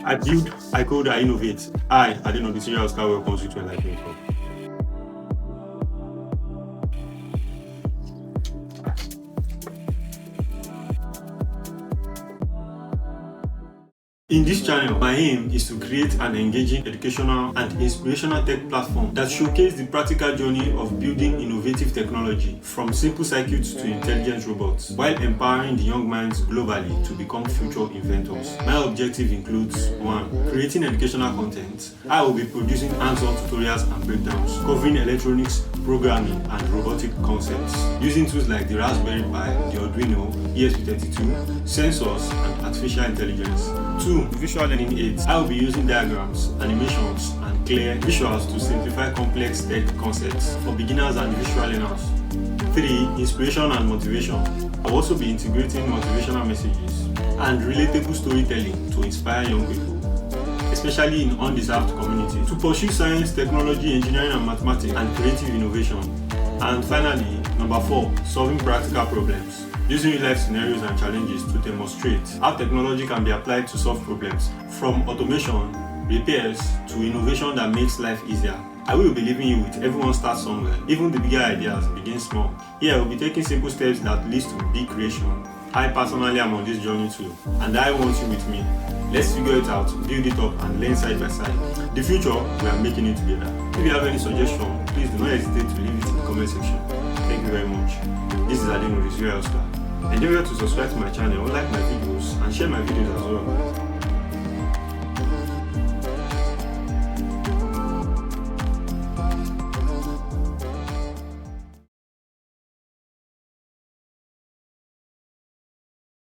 I build, I code, I innovate. I didn't know the serial Oscar welcomes you to a life info. In this channel, my aim is to create an engaging, educational, and inspirational tech platform that showcases the practical journey of building innovative technology from simple circuits to intelligent robots, while empowering the young minds globally to become future inventors. My objective includes 1. Creating educational content. I will be producing hands-on tutorials and breakdowns, covering electronics, programming, and robotic concepts, using tools like the Raspberry Pi, the Arduino, ESP32, sensors, and artificial intelligence. 2. Visual learning aids. I will be using diagrams, animations, and clear visuals to simplify complex tech concepts for beginners and visual learners. 3. Inspiration and motivation. I will also be integrating motivational messages and relatable storytelling to inspire young people, especially in undeserved communities, to pursue science, technology, engineering and mathematics, and creative innovation. And finally, number 4, solving practical problems, using real-life scenarios and challenges to demonstrate how technology can be applied to solve problems, from automation, repairs, to innovation that makes life easier. I will be leaving you with everyone starts somewhere. Even the bigger ideas begin small. Here I will be taking simple steps that lead to big creation. I personally am on this journey too, and I want you with me. Let's figure it out, build it up, and learn side by side. The future, we are making it together. If you have any suggestion, please do not hesitate to leave it in the comment section. Thank you very much. This is Adeno, the serial star. Endeavor to subscribe to my channel, like my videos, and share my videos as well.